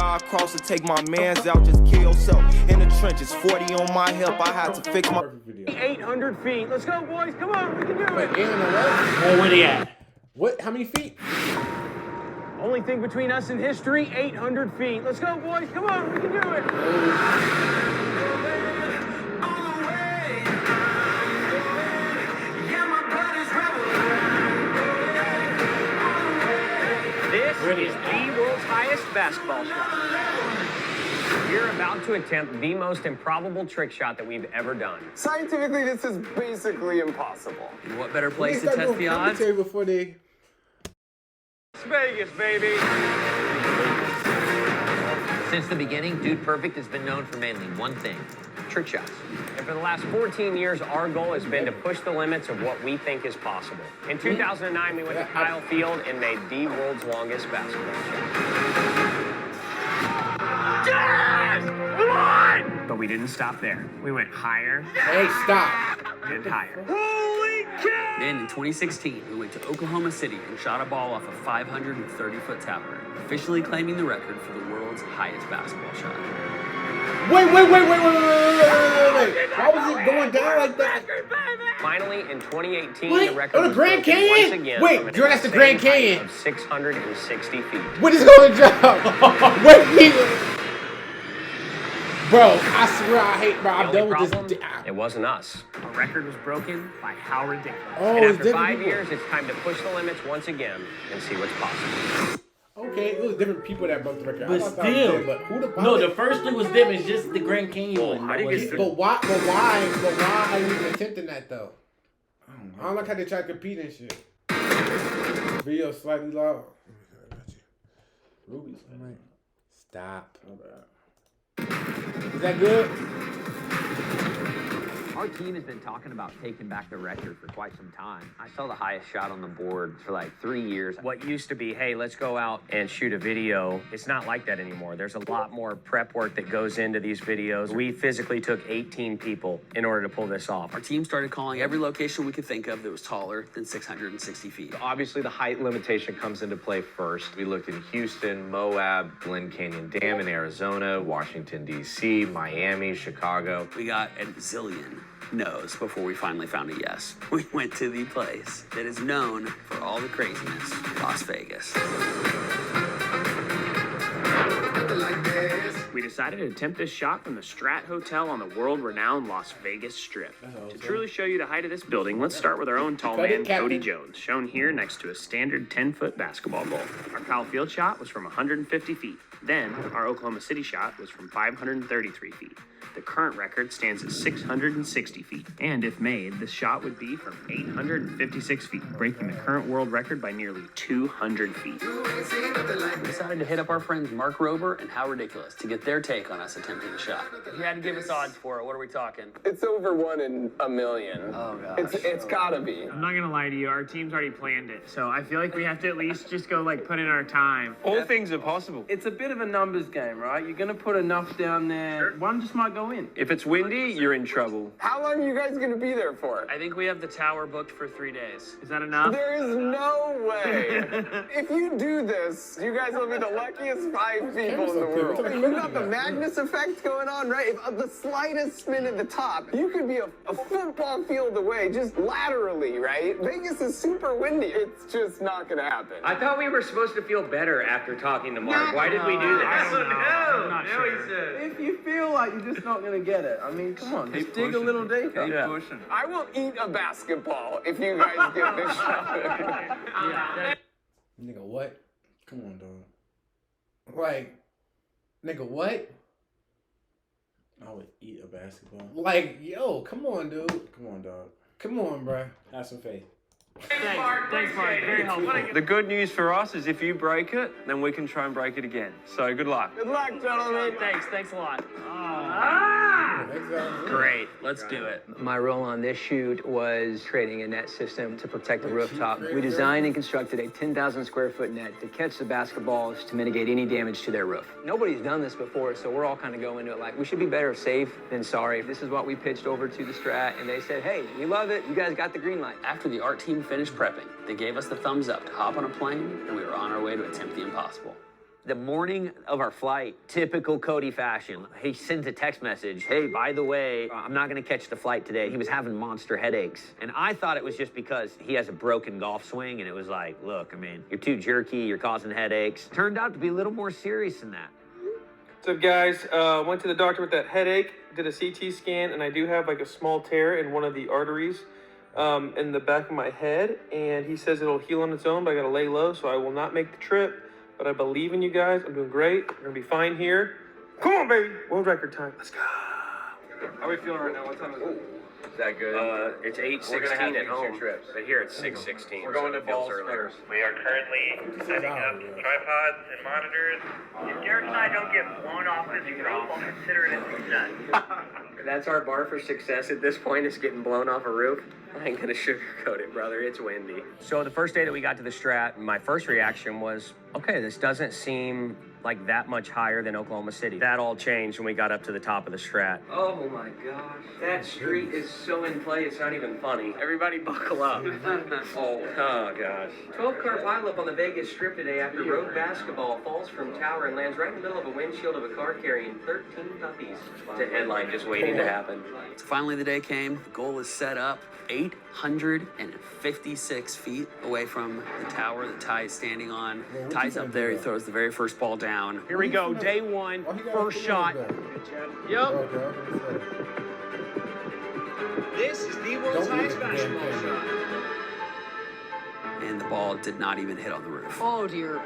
star-cross to take my mans out, just kill yourself. In the trenches, 40 on my hip, I had to fix my... 800 feet. Let's go, boys. Come on, we can do it. Wait, 800 what? Oh, where they at? What? How many feet? Only thing between us and history, 800 feet. Let's go, boys. Come on, we can do it. This is the world's highest basketball shot. You're about to attempt the most improbable trick shot that we've ever done. Scientifically, this is basically impossible. And what better place to test the odds? Before they... It's Vegas, baby. Since the beginning, Dude Perfect has been known for mainly one thing: trick shots. And for the last 14 years, our goal has been to push the limits of what we think is possible. In 2009, we went to Kyle Field and made the world's longest basketball shot. Yes! One! But we didn't stop there. We went higher. Hey, stop. And higher. Holy cow! Then in 2016, we went to Oklahoma City and shot a ball off a 530-foot tower, officially claiming the record for the world's highest basketball shot. Wait. How was it going down like that? Finally, in 2018, Wait, the record was Grand broken Canyon? once again. Wait, from an that's the insane Grand height Canyon. of 660 feet. What is going on? Wait, bro, I swear I hate, bro. I'm The done only with problem, this. it wasn't us. Our record was broken by how ridiculous. Oh, and it's after different 5 people. years, it's time to push the limits once again and see what's possible. Okay, it was different people that broke the record. But I thought that was still, them, but who the no, the first one was them. It's just the Grand Canyon one. how do you get But why are you even attempting that though? I don't like how they try to compete and shit. Video slightly loud. Ruby's right. Stop. Is that good? Our team has been talking about taking back the record for quite some time. I saw the highest shot on the board for like 3 years. What used to be, hey, let's go out and shoot a video, it's not like that anymore. There's a lot more prep work that goes into these videos. We physically took 18 people in order to pull this off. Our team started calling every location we could think of that was taller than 660 feet. Obviously, the height limitation comes into play first. We looked in Houston, Moab, Glen Canyon Dam in Arizona, Washington, D.C., Miami, Chicago. We got a zillion no's before we finally found a yes. We went to the place that is known for all the craziness, Las Vegas. We decided to attempt this shot from the Strat Hotel on the world-renowned Las Vegas Strip. To truly show you the height of this building, let's start with our own tall man, Cody Jones, shown here next to a standard 10-foot basketball goal. Our Kyle Field shot was from 150 feet. Then, our Oklahoma City shot was from 533 feet. The current record stands at 660 feet, and if made, this shot would be from 856 feet, breaking the current world record by nearly 200 feet. We decided to hit up our friends Mark Rober and How Ridiculous to get their take on us attempting the shot. If you had to give us odds for it, what are we talking? It's over 1 in a million. Oh, gosh. It's gotta be. I'm not gonna lie to you, our team's already planned it, so I feel like we have to at least just go put in our time. All things are possible. It's a bit of a numbers game, right? You're gonna put enough down there. One just might go in. If it's windy, you're in trouble. How long are you guys gonna be there for? I think we have the tower booked for 3 days. Is that enough? There is no way. If you do this, you guys will be the luckiest 5 people in the world. You got the Magnus effect going on, right? If the slightest spin at the top, you could be a football field away, just laterally, right? Vegas is super windy. It's just not gonna happen. I thought we were supposed to feel better after talking to Mark. Why did we do this? I don't know. I'm not sure. He said. If you feel like you're just not gonna get it, I mean, come on, just dig a little deeper. Yeah. Pushing. I will eat a basketball if you guys get this shot. Nigga, what? Come on, dog. Like, nigga, what? I would eat a basketball. Like, yo, come on, dude. Come on, dog. Come on, bruh. Have some faith. Thanks, Mark. Very helpful. The good news for us is if you break it, then we can try and break it again. So good luck. Good luck, gentlemen. Thanks a lot. Great, let's do it. My role on this shoot was creating a net system to protect the rooftop. We designed and constructed a 10,000 square foot net to catch the basketballs to mitigate any damage to their roof. Nobody's done this before, so we're all kind of going into it like, we should be better safe than sorry. This is what we pitched over to the Strat, and they said, hey, we love it. You guys got the green light. After the art team finished prepping, they gave us the thumbs up to hop on a plane, and we were on our way to attempt the impossible. The morning of our flight, typical Cody fashion, he sends a text message, hey, by the way, I'm not gonna catch the flight today. He was having monster headaches. And I thought it was just because he has a broken golf swing, and it was like, look, I mean, you're too jerky, you're causing headaches. Turned out to be a little more serious than that. What's up, guys? Went to the doctor with that headache, did a CT scan, and I do have like a small tear in one of the arteries in the back of my head, and he says it'll heal on its own, but I gotta lay low, so I will not make the trip. But I believe in you guys. I'm doing great. We're gonna be fine here. Come on, baby. World record time. Let's go. How are we feeling right now? What time is it? Is that good? It's 8:16 at home, but here it's 6:16. We're going to balls earlier. We are currently setting up tripods and monitors. If Garrett and I don't get blown off this roof, I'll consider it a success. That's our bar for success at this point, is getting blown off a roof. I ain't gonna sugarcoat it, brother. It's windy. So the first day that we got to the Strat, my first reaction was, okay, this doesn't seem like that much higher than Oklahoma City. That all changed when we got up to the top of the Strat. Oh my gosh. That street is so in play, it's not even funny. Everybody buckle up. oh gosh. 12-car pileup on the Vegas Strip today after road basketball falls from tower and lands right in the middle of a windshield of a car carrying 13 puppies. It's a headline just waiting to happen. So finally the day came. The goal is set up 856 feet away from the tower that Ty is standing on. Ty's up there. He throws the very first ball down. Here we go, day one, first shot. Yep. This is the world's highest basketball shot. And the ball did not even hit on the roof. Oh dear.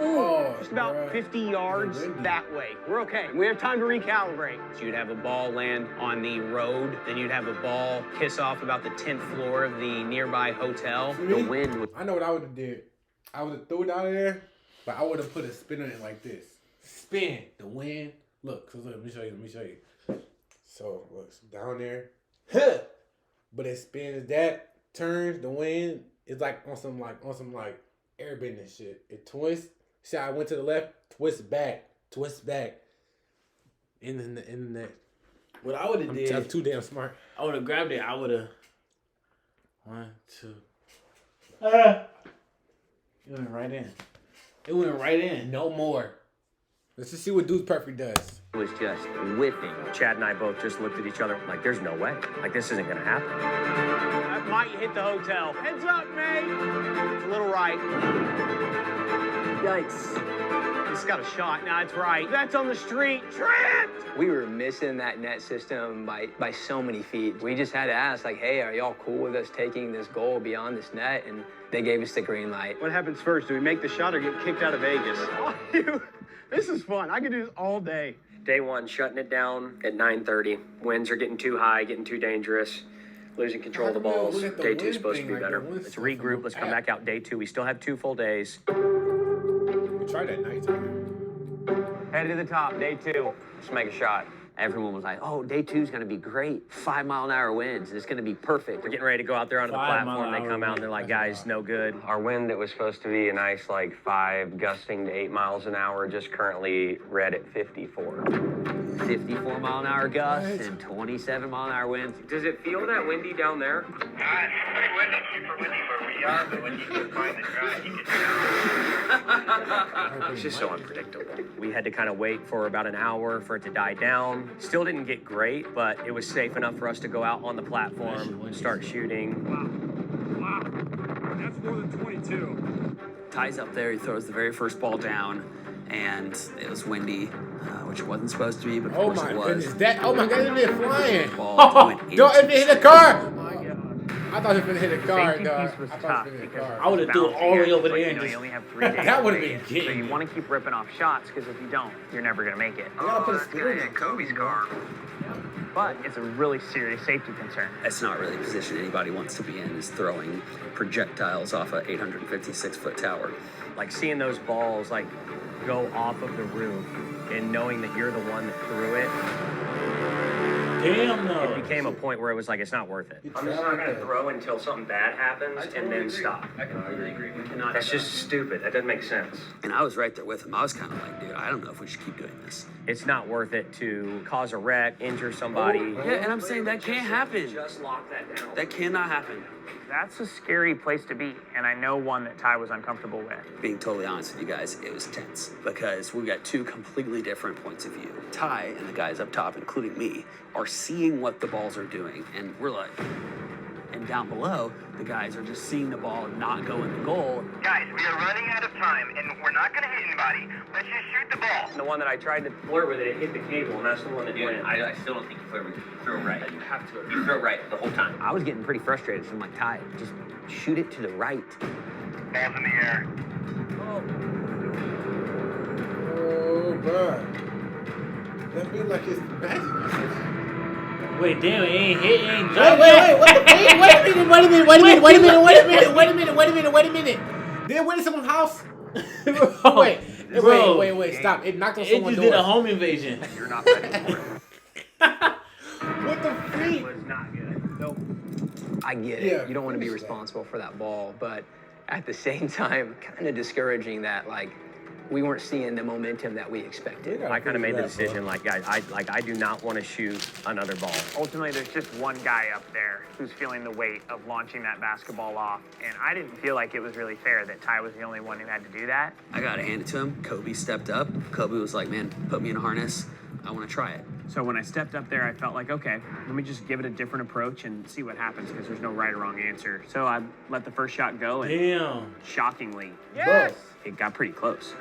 Oh, Just about 50 yards that way. We're okay. We have time to recalibrate. So you'd have a ball land on the road, then you'd have a ball kiss off about the 10th floor of the nearby hotel. The wind would... I know what I would have did. I would have threw it out of there, but I would have put a spin on it like this. Spin. The wind. Look, look, let me show you. So, look, it's down there. But it spins that, turns, the wind. It's like on some airbending shit. It twists. Shot went to the left, twist back. In the net. What I would have did. I'm too damn smart. I would have grabbed it. I would have. 1, 2. It went right in. It went right in. No more. Let's just see what Dude's Perfect does. It was just whipping. Chad and I both just looked at each other like, there's no way. Like, this isn't gonna happen. That might hit the hotel. Heads up, mate. It's a little right. Yikes. It's got a shot. Now it's right. That's on the street. Trent! We were missing that net system by so many feet. We just had to ask, like, hey, are y'all cool with us taking this goal beyond this net? And they gave us the green light. What happens first? Do we make the shot or get kicked out of Vegas? This is fun. I could do this all day. Day one, shutting it down at 9:30. Winds are getting too high, getting too dangerous. Losing control of the balls. Day two is supposed to be better. Let's regroup. Let's come back out day two. We still have 2 full days. We tried that nighttime. Headed to the top, day 2. Let's make a shot. Everyone was like, oh, day 2 is going to be great. 5-mile-an-hour winds. It's going to be perfect. We're getting ready to go out there onto the platform. They come out and they're like, guys, no good. Our wind that was supposed to be a nice, 5, gusting to 8 miles an hour, just currently read at 54. 54-mile-an-hour gusts and 27-mile-an-hour winds. Does it feel that windy down there? It's pretty windy, super windy where we are, but when you can find the dry, you can It's just so unpredictable. We had to kind of wait for about an hour for it to die down. Still didn't get great, but it was safe enough for us to go out on the platform and start shooting. Wow. That's more than 22. Ty's up there. He throws the very first ball down, and it was windy, which it wasn't supposed to be, but of course it was. Oh my God, it's flying. Ball went into Don't hit the car. Oh my God. I thought he was gonna hit a car, Safety dog. piece was I thought tough he was gonna hit a because car. I would have threw it all the way over there. You only have 3 days. That would have been So getting. you want to keep ripping off shots, because if you don't, you're never going to make it. I gotta put a spinner in that Kobe's car. But it's a really serious safety concern. That's not really a position anybody wants to be in, is throwing projectiles off a 856-foot tower. Like seeing those balls go off of the roof and knowing that you're the one that threw it. Damn no. It became a point where it was like, it's not worth it. I'm just not gonna throw until something bad happens and then stop. I completely agree. We cannot. That's just stupid. That doesn't make sense. And I was right there with him. I was kind of like, dude, I don't know if we should keep doing this. It's not worth it to cause a wreck, injure somebody. Yeah, and I'm saying that can't happen. Just lock that down. That cannot happen. That's a scary place to be, and I know one that Ty was uncomfortable with. Being totally honest with you guys, it was tense because we got two completely different points of view. Ty and the guys up top, including me, are seeing what the balls are doing, and we're like, and down below, the guys are just seeing the ball not go in the goal. Guys, we are running out of time, and we're not going to hit anybody. Let's just shoot the ball. The one that I tried to flirt with, it hit the cable, and that's the one that went. I still don't think you throw it. You throw it right. You have to. You throw it right the whole time. I was getting pretty frustrated, so I'm like, Ty, just shoot it to the right. Ball's in the air. Oh, God. That feels like it's magic. Wait, damn, it ain't hit, it ain't Wait, what the fuck? Wait a minute. Did it went in someone's house? Wait, stop. It knocked on It someone's just door. did a home invasion. You're not ready for it. What the freak? It was not good. Nope. I get it. Yeah, You don't want to be finish that. responsible for that ball, but at the same time, kind of discouraging that we weren't seeing the momentum that we expected. I kind of made the decision, guys, I do not want to shoot another ball. Ultimately, there's just one guy up there who's feeling the weight of launching that basketball off, and I didn't feel like it was really fair that Ty was the only one who had to do that. I gotta hand it to him. Kobe stepped up. Kobe was like, man, put me in a harness. I want to try it. So when I stepped up there, I felt like, okay, let me just give it a different approach and see what happens, because there's no right or wrong answer. So I let the first shot go, and Damn. shockingly, Yes! it got pretty close.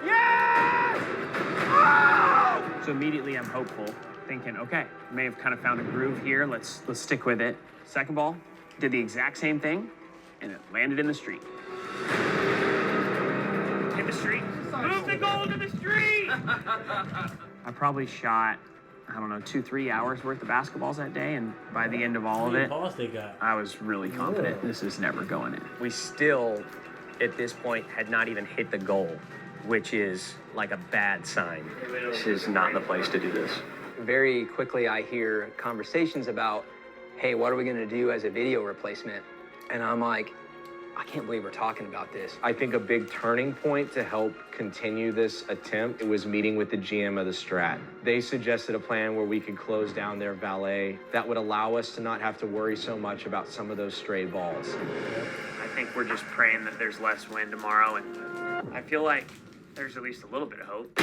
So immediately I'm hopeful, thinking, okay, may have kind of found a groove here. Let's stick with it. Second ball, did the exact same thing, and it landed in the street. In the street? Move the goal to the street! I probably shot, 2-3 hours worth of basketballs that day, and by the end of all of it, Balls they got. I was really confident this is never going in. We still, at this point, had not even hit the goal, which is like a bad sign. This is not the place to do this. Very quickly, I hear conversations about, hey, what are we going to do as a video replacement? And I'm like, I can't believe we're talking about this. I think a big turning point to help continue this attempt, it was meeting with the GM of the Strat. They suggested a plan where we could close down their valet that would allow us to not have to worry so much about some of those stray balls. I think we're just praying that there's less wind tomorrow, and I feel like there's at least a little bit of hope.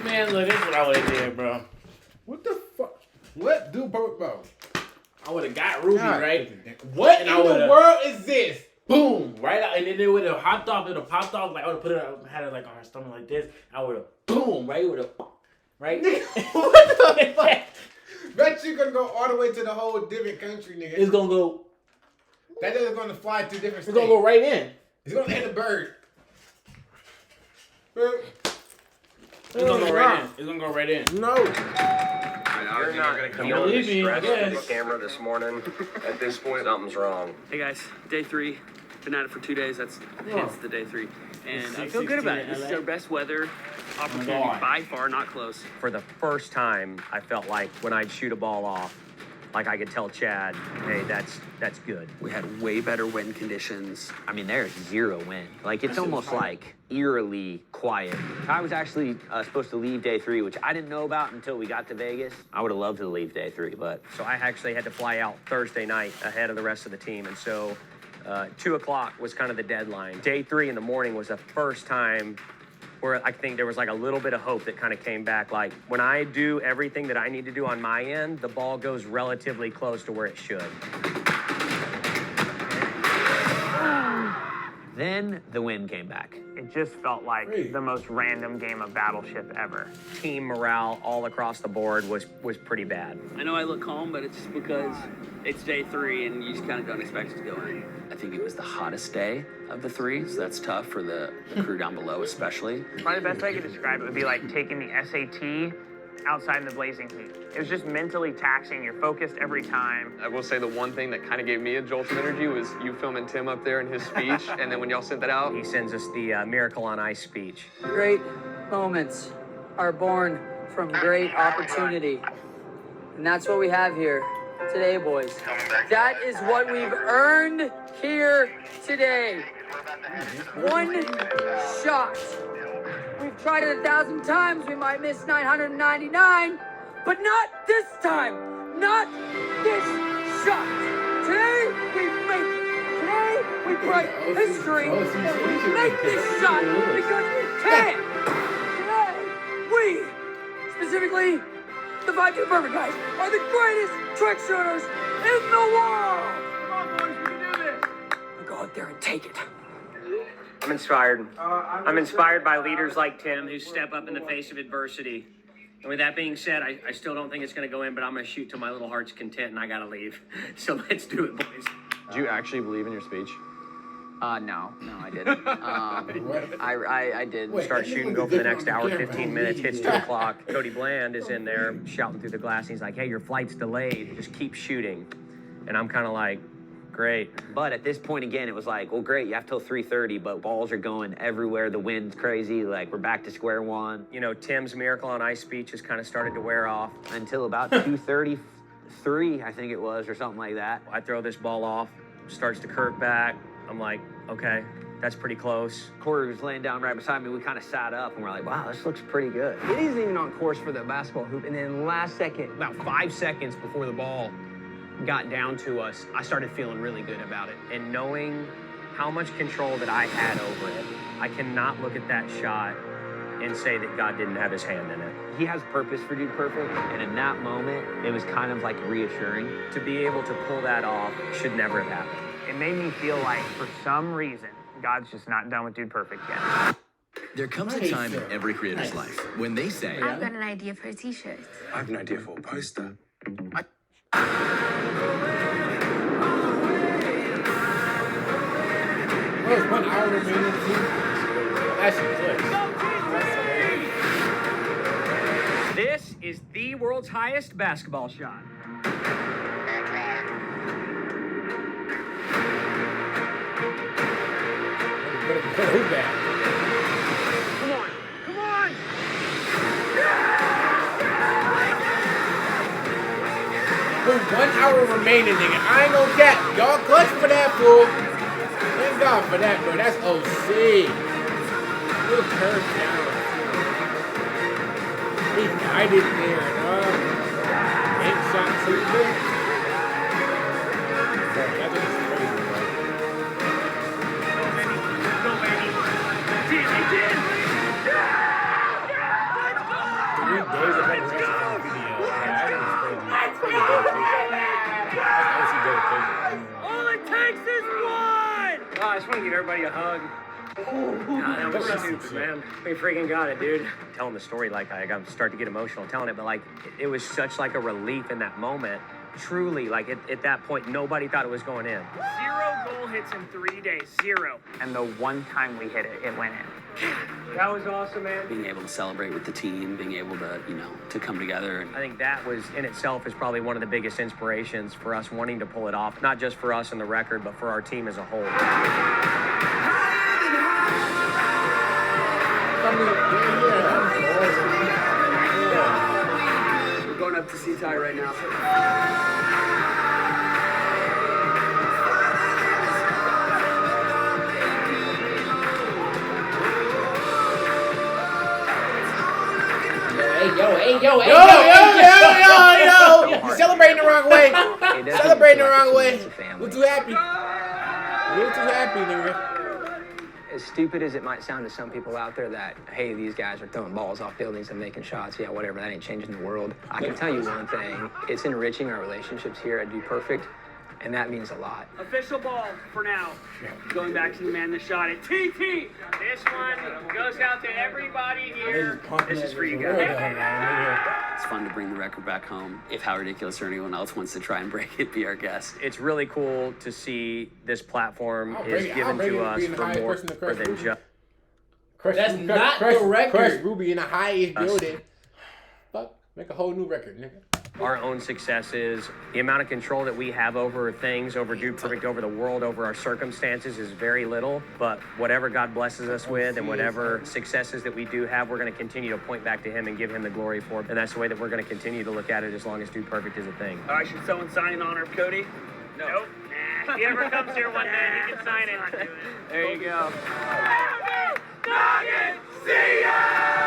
Man, look, this is what I would have did, bro. What the fuck? What do perfect, bro? I would have got Ruby, God. right? What And in I the would've- world is this? Boom, right out, and then it would have hopped off. It would have popped off. Like I would have put it, had it like on her stomach like this. I would have boom, right? Would have, right? What the fuck? Bet you gonna go all the way to the whole different country, nigga. It's gonna go. That is gonna fly to different It's states. gonna go right in. It's gonna hit the bird. It's gonna go right in. It's gonna go right in. No. You're not going to come You on believe the me, I stress with guess. the camera this morning. At this point, something's wrong. Hey guys, day 3. Been at it for 2 days. That's hence the day 3. And I feel good about it. This is our best weather opportunity by far, not close. For the first time, I felt like when I'd shoot a ball off, like I could tell Chad, hey, that's good. We had way better wind conditions. I mean, there's zero wind. Like, it's almost like eerily quiet. I was actually supposed to leave day 3, which I didn't know about until we got to Vegas. I would have loved to leave day 3, but So I actually had to fly out Thursday night ahead of the rest of the team, and so 2 o'clock was kind of the deadline. Day 3 in the morning was the first time where I think there was like a little bit of hope that kind of came back. Like, when I do everything that I need to do on my end, the ball goes relatively close to where it should. then the wind came back. It just felt like the most random game of Battleship ever. Team morale all across the board was pretty bad. I know I look calm, but it's because it's day 3 and you just kind of don't expect it to go in. I think it was the hottest day of the 3, so that's tough for the crew down below especially. Probably the best way I could describe it would be like taking the SAT outside in the blazing heat. It was just mentally taxing. You're focused every time. I will say the one thing that kind of gave me a jolt of energy was you filming Tim up there in his speech, and then when y'all sent that out, He sends us the Miracle on Ice speech. Great moments are born from great opportunity. And that's what we have here today, boys. That is what we've earned here today. One shot. We've tried it 1,000 times. We might miss 999, but not this time. Not this shot. Today, we make it. we break history and we make this shot because we can. Today, we, specifically the 5 Dude Perfect guys, are the greatest trick shooters in the world. Come on, boys, we can do this. Go out there and take it. I'm inspired. I'm inspired by leaders like Tim who step up in the face of adversity. And with that being said, I still don't think it's going to go in, but I'm going to shoot to my little heart's content, and I got to leave. So let's do it, boys. Do you actually believe in your speech? No, I didn't. I did. Start shooting, go for the next hour, 15 minutes, hits 2 o'clock. Cody Bland is in there shouting through the glass. He's like, hey, your flight's delayed. Just keep shooting. And I'm kind of like, great. But at this point, again, it was like, well, great, you have till 3:30, but balls are going everywhere. The wind's crazy. Like, we're back to square one. You know, Tim's Miracle on Ice speech has kind of started to wear off. Until about 2:33, I think it was, or something like that. I throw this ball off, starts to curve back. I'm like, okay, that's pretty close. Corey was laying down right beside me. We kind of sat up, and we're like, wow, this looks pretty good. It isn't even on course for the basketball hoop, and then last second, About 5 seconds before the ball got down to us, I started feeling really good about it. And knowing how much control that I had over it, I cannot look at that shot and say that God didn't have his hand in it. He has purpose for Dude Perfect, and in that moment, it was kind of like reassuring. To be able to pull that off should never have happened. It made me feel like, for some reason, God's just not done with Dude Perfect yet. There comes a time in every creator's life when they say, I've got an idea for a t-shirt. I have an idea for a poster. There's 1 hour remaining. This is the world's highest basketball shot. Who's that? Come on, come on! There's 1 hour remaining, nigga. I ain't gonna cap. Y'all clutch for that, fool. Thank God for that, bro. That's OC. Little curve down. He guided there, dog. 8 shots to the good. That was crazy, bro. Go, baby. He did. 3 days of that video. That's OC dedication. All it takes is one! Oh, I just want to give everybody a hug. Nah, that was stupid, man. We freaking got it, dude. Telling the story like I got to start to get emotional telling it, but like it was such like a relief in that moment. Truly, like at that point, nobody thought it was going in. 0 goal hits in 3 days, 0. And the one time we hit it, it went in. That was awesome, man. Being able to celebrate with the team, being able to, to come together. I think that was in itself is probably one of the biggest inspirations for us wanting to pull it off, not just for us and the record, but for our team as a whole. we're going up to see Ty right now. Hey, yo. You're celebrating the wrong way. Celebrating the wrong way. We're too happy. We're too happy, nigga. As stupid as it might sound to some people out there that, hey, these guys are throwing balls off buildings and making shots, yeah, whatever, that ain't changing the world. I can tell you one thing, it's enriching our relationships here at Dude Perfect, and that means a lot. Official ball for now. Going back to the man that shot it. TT! This one goes out to everybody here. This is for you guys. It's fun to bring the record back home. If How Ridiculous or anyone else wants to try and break it, be our guest. It's really cool to see this platform is given to us for more than just. That's not the record. Crush Ruby in the highest building. Fuck, make a whole new record, nigga. Our own successes, the amount of control that we have over things, over Dude Perfect, over the world, over our circumstances is very little. But whatever God blesses us with and whatever successes that we do have, we're going to continue to point back to Him and give Him the glory for it. And that's the way that we're going to continue to look at it as long as Dude Perfect is a thing. All right, should someone sign in honor of Cody? Nope. Nah. If he ever comes here one day, he can sign it. There you go. See ya!